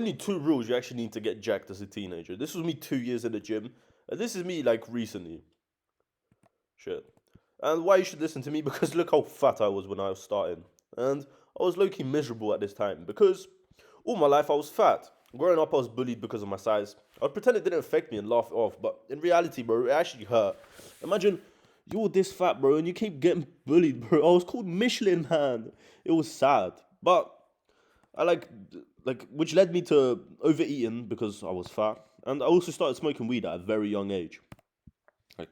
only 2 rules you actually need to get jacked as a teenager. This was me 2 years in the gym, and this is me like recently. Shit. And why you should listen to me? Because look how fat I was when I was starting, and I was low-key miserable at this time because all my life I was fat. Growing up, I was bullied because of my size. I'd pretend it didn't affect me and laugh it off, but in reality, bro, it actually hurt. Imagine you're this fat, bro, and you keep getting bullied, bro. I was called Michelin Man. It was sad, but I which led me to overeating because I was fat, and I also started smoking weed at a very young age. Like,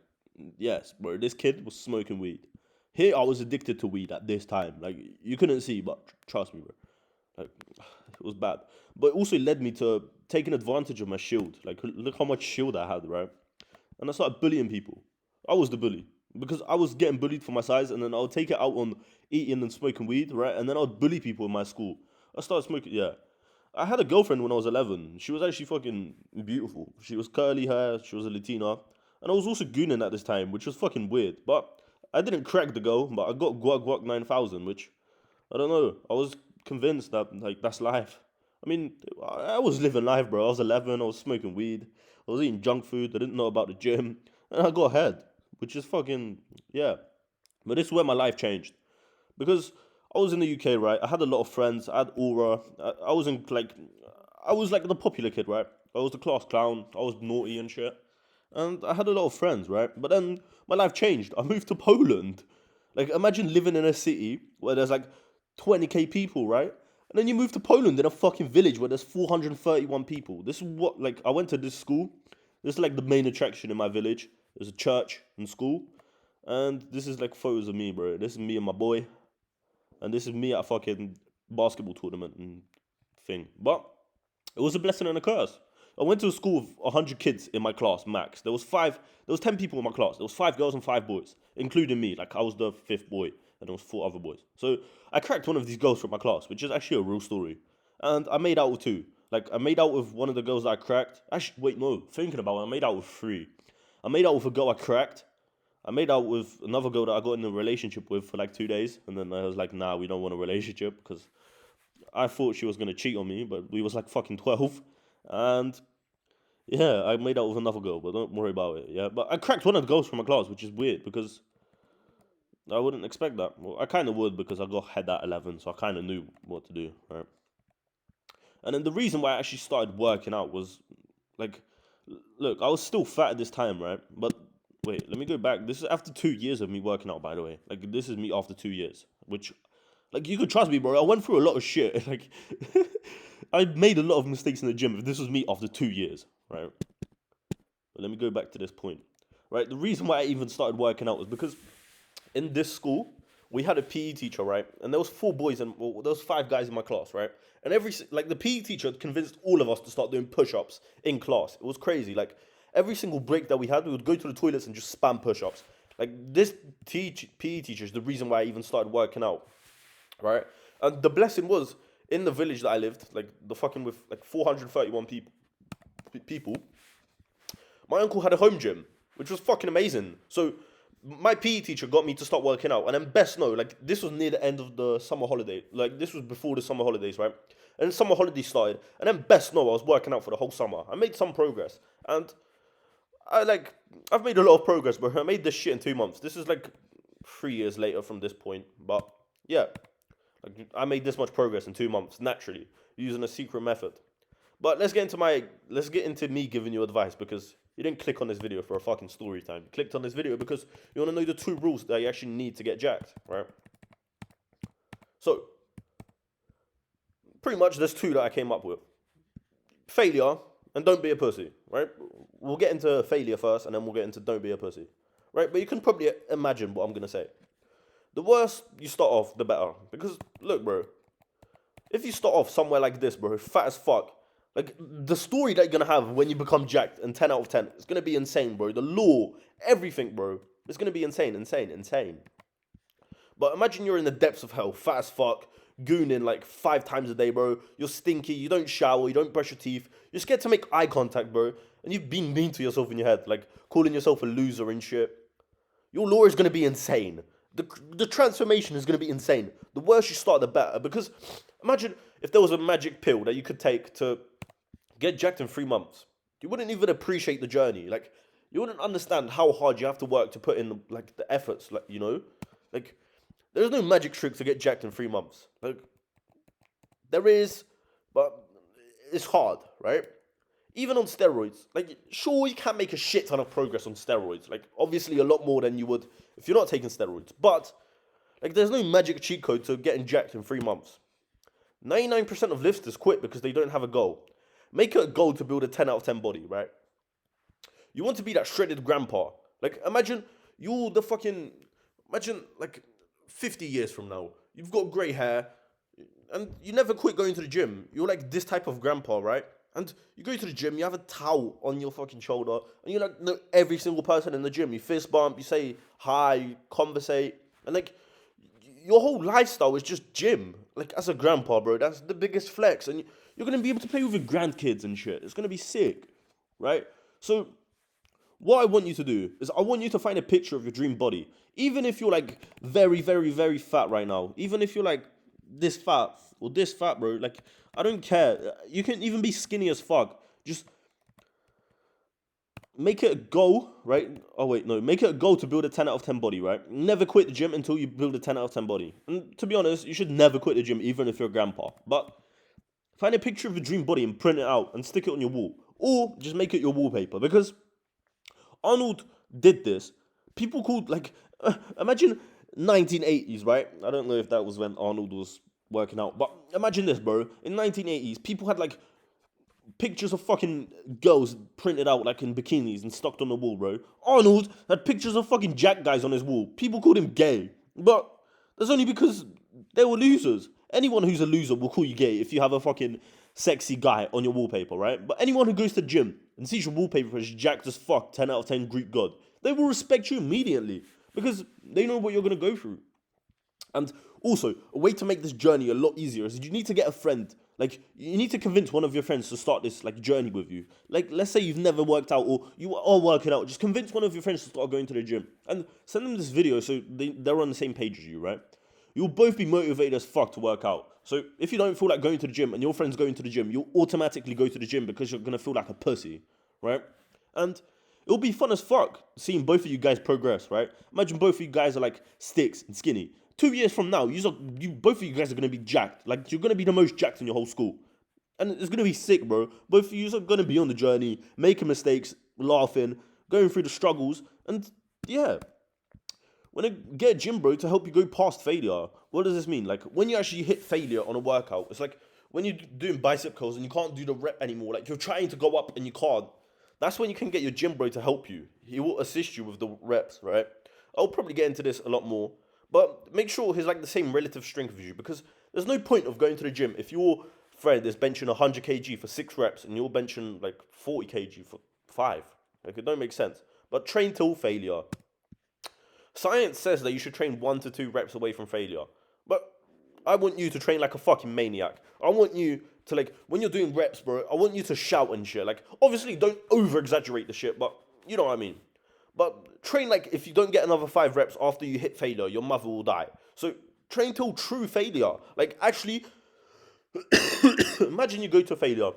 yes, bro, this kid was smoking weed. Here, I was addicted to weed at this time. Like, you couldn't see, but trust me, bro. Like, it was bad. But it also led me to taking advantage of my shield. Like, look how much shield I had, right? And I started bullying people. I was the bully because I was getting bullied for my size, and then I would take it out on eating and smoking weed, right? And then I would bully people in my school. I started smoking, yeah. I had a girlfriend when I was 11. She was actually fucking beautiful. She was curly hair, she was a Latina. And I was also gooning at this time, which was fucking weird. But I didn't crack the girl, but I got Guac Guac 9000, which, I don't know. I was convinced that, like, that's life. I mean, I was living life, bro. I was 11, I was smoking weed. I was eating junk food, I didn't know about the gym. And I got ahead, which is fucking, yeah. But this is where my life changed. Because I was in the UK, right? I had a lot of friends. I had aura. I was in like, I was like the popular kid, right? I was the class clown. I was naughty and shit. And I had a lot of friends, right? But then my life changed. I moved to Poland. Like, imagine living in a city where there's like 20k people, right? And then you move to Poland in a fucking village where there's 431 people. This is what, like, I went to this school. This is like the main attraction in my village. There's a church and school. And this is like photos of me, bro. This is me and my boy. And this is me at a fucking basketball tournament and thing. But it was a blessing and a curse. I went to a school of 100 kids in my class, max. There was 10 people in my class. There was 5 girls and 5 boys, including me. Like, I was the 5th boy, and there was 4 other boys. So I cracked one of these girls from my class, which is actually a real story. And I made out with 2. Like, I made out with one of the girls that I cracked. Actually, wait, no. Thinking about it, I made out with 3. I made out with a girl I cracked. I made out with another girl that I got in a relationship with for like 2 days. And then I was like, nah, we don't want a relationship, because I thought she was going to cheat on me, but we was like fucking 12. And yeah, I made out with another girl, but don't worry about it. Yeah, but I cracked one of the girls from my class, which is weird because I wouldn't expect that. Well, I kind of would because I got head at 11, so I kind of knew what to do, right? And then the reason why I actually started working out was like, look, I was still fat at this time, right? But wait, let me go back. This is after 2 years of me working out, by the way. Like, this is me after 2 years, which, like, you could trust me, bro. I went through a lot of shit. Like, I made a lot of mistakes in the gym. If this was me after 2 years, right? But let me go back to this point, right? The reason why I even started working out was because in this school, we had a PE teacher, right? And there was 4 boys and there was 5 guys in my class, right? And the PE teacher convinced all of us to start doing push-ups in class. It was crazy. Like, every single break that we had, we would go to the toilets and just spam push-ups. Like, this PE teacher is the reason why I even started working out, right? And the blessing was, in the village that I lived, like, the fucking with like 431 people, my uncle had a home gym, which was fucking amazing. So my PE teacher got me to start working out, and then best know, like, this was near the end of the summer holiday. Like, this was before the summer holidays, right? And then summer holidays started, and then best know, I was working out for the whole summer. I made some progress, and I've made a lot of progress, bro. I made this shit in 2 months. This is like 3 years later from this point, but yeah, like, I made this much progress in 2 months naturally using a secret method. But let's get into me giving you advice, because you didn't click on this video for a fucking story time. You clicked on this video because you want to know the 2 rules that you actually need to get jacked, right? So, pretty much there's 2 that I came up with. Failure and don't be a pussy, right? We'll get into failure first, and then we'll get into don't be a pussy, right? But you can probably imagine what I'm going to say. The worse you start off, the better. Because, look, bro, if you start off somewhere like this, bro, fat as fuck, like, the story that you're going to have when you become jacked and 10 out of 10, it's going to be insane, bro. The law, everything, bro. It's going to be insane. But imagine you're in the depths of hell, fat as fuck, gooning like 5 times a day, bro. You're stinky, you don't shower, you don't brush your teeth. You're scared to make eye contact, bro. And you've been mean to yourself in your head, like calling yourself a loser and shit. Your law is going to be insane. The transformation is going to be insane. The worse you start, the better. Because imagine if there was a magic pill that you could take to get jacked in 3 months. You wouldn't even appreciate the journey. Like, you wouldn't understand how hard you have to work to put in like the efforts. Like, you know, like there's no magic trick to get jacked in 3 months. Like, there is, but it's hard, right? Even on steroids, like, sure, you can make a shit ton of progress on steroids. Like, obviously, a lot more than you would if you're not taking steroids. But, like, there's no magic cheat code to getting jacked in 3 months. 99% of lifters quit because they don't have a goal. Make it a goal to build a 10 out of 10 body, right? You want to be that shredded grandpa. Like, imagine like, 50 years from now, you've got grey hair, and you never quit going to the gym. You're like this type of grandpa, right? And you go to the gym, you have a towel on your fucking shoulder, and you like know every single person in the gym. You fist bump, you say hi, you conversate, and like your whole lifestyle is just gym. Like, as a grandpa, bro, that's the biggest flex, and you're gonna be able to play with your grandkids and shit. It's gonna be sick, right? So, what I want you to do is I want you to find a picture of your dream body, even if you're like very, very, very fat right now, even if you're like this fat or this fat, bro. Like, I don't care. You can even be skinny as fuck. Just make it a goal, right? Oh, wait, no. Make it a goal to build a 10 out of 10 body, right? Never quit the gym until you build a 10 out of 10 body. And to be honest, you should never quit the gym, even if you're a grandpa. But find a picture of your dream body and print it out and stick it on your wall. Or just make it your wallpaper. Because Arnold did this. People called, like, imagine 1980s, right? I don't know if that was when Arnold was working out, but imagine this, bro. In 1980s, people had like pictures of fucking girls printed out like in bikinis and stuck on the wall, bro. Arnold had pictures of fucking jack guys on his wall. People called him gay, but that's only because they were losers. Anyone who's a loser will call you gay if you have a fucking sexy guy on your wallpaper, right? But anyone who goes to the gym and sees your wallpaper is jacked as fuck, 10 out of 10 Greek god, they will respect you immediately because they know what you're going to go through. And also, a way to make this journey a lot easier is you need to get a friend. Like, you need to convince one of your friends to start this, like, journey with you. Like, let's say you've never worked out or you are working out. Just convince one of your friends to start going to the gym. And send them this video so they're on the same page as you, right? You'll both be motivated as fuck to work out. So, if you don't feel like going to the gym and your friend's going to the gym, you'll automatically go to the gym because you're going to feel like a pussy, right? And it'll be fun as fuck seeing both of you guys progress, right? Imagine both of you guys are, like, sticks and skinny. 2 years from now, both of you guys are going to be jacked. Like, you're going to be the most jacked in your whole school. And it's going to be sick, bro. Both of you are going to be on the journey, making mistakes, laughing, going through the struggles. And, yeah. When I get a gym, bro, to help you go past failure. What does this mean? Like, when you actually hit failure on a workout, it's like when you're doing bicep curls and you can't do the rep anymore. Like, you're trying to go up and you can't. That's when you can get your gym bro to help you. He will assist you with the reps, right? I'll probably get into this a lot more. But make sure he's like the same relative strength as you, because there's no point of going to the gym if your friend is benching 100 kg for 6 reps and you're benching like 40 kg for 5. Like, it don't make sense. But train till failure. Science says that you should train 1 to 2 reps away from failure. But I want you to train like a fucking maniac. I want you to, like, when you're doing reps, bro, I want you to shout and shit. Like, obviously, don't over-exaggerate the shit, but you know what I mean. But train like if you don't get another 5 reps after you hit failure, your mother will die. So train till true failure. Like, actually, imagine you go to failure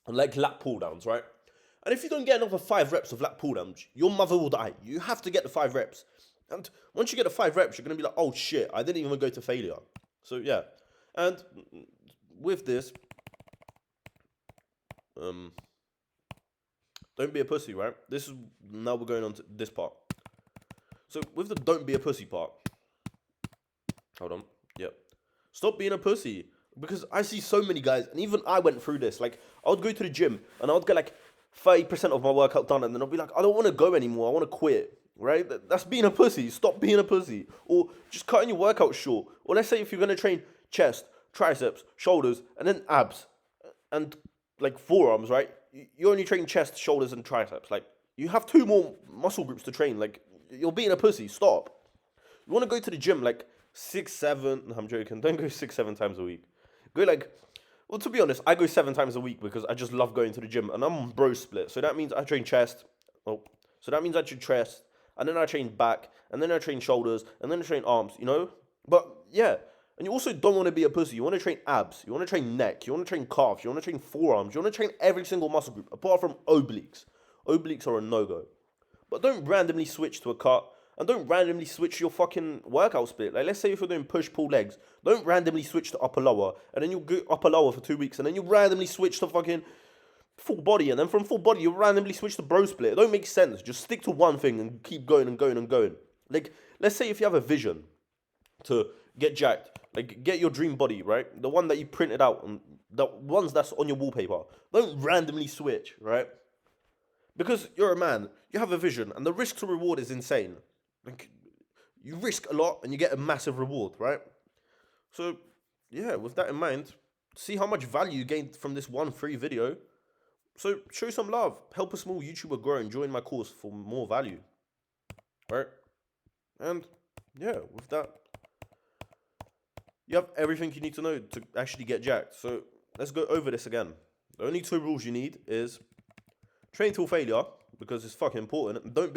on like lat pull downs, right? And if you don't get another 5 reps of lat pull downs, your mother will die. You have to get the 5 reps. And once you get the 5 reps, you're going to be like, oh shit, I didn't even go to failure. So yeah. And with this, don't be a pussy, right? Now we're going on to this part. So with the don't be a pussy part. Hold on. Yep. Stop being a pussy. Because I see so many guys, and even I went through this. Like, I would go to the gym, and I would get like 30% of my workout done, and then I'll be like, I don't want to go anymore. I want to quit. Right? That's being a pussy. Stop being a pussy. Or just cutting your workout short. Or let's say if you're going to train chest, triceps, shoulders, and then abs, and like forearms, right? You only train chest, shoulders, and triceps. Like, you have 2 more muscle groups to train. Like, you're being a pussy. Stop. You want to go to the gym like 6, 7. No, I'm joking. Don't go 6, 7 times a week. Go like, well, to be honest, I go 7 times a week because I just love going to the gym, and I'm on bro split. So that means I train chest. So that means I train chest, and then I train back, and then I train shoulders, and then I train arms. You know. But yeah, And you also don't want to be a pussy. You want to train abs. You want to train neck. You want to train calves. You want to train forearms. You want to train every single muscle group apart from obliques. Obliques are a no-go. But don't randomly switch to a cut. And don't randomly switch your fucking workout split. Like, let's say if you're doing push-pull legs, don't randomly switch to upper-lower. And then you'll go upper-lower for 2 weeks. And then you randomly switch to fucking full body. And then from full body, you randomly switch to bro split. It don't make sense. Just stick to one thing and keep going and going and going. Like, let's say if you have a vision to get jacked. Like, get your dream body, right? The one that you printed out, and the ones that's on your wallpaper. Don't randomly switch, right? Because you're a man, you have a vision, and the risk to reward is insane. Like, you risk a lot, and you get a massive reward, right? So, yeah, with that in mind, see how much value you gained from this one free video. So, show some love. Help a small YouTuber grow and join my course for more value. Right? And, yeah, with that, you have everything you need to know to actually get jacked. So let's go over this again. The only 2 rules you need is train till failure, because it's fucking important. Don't be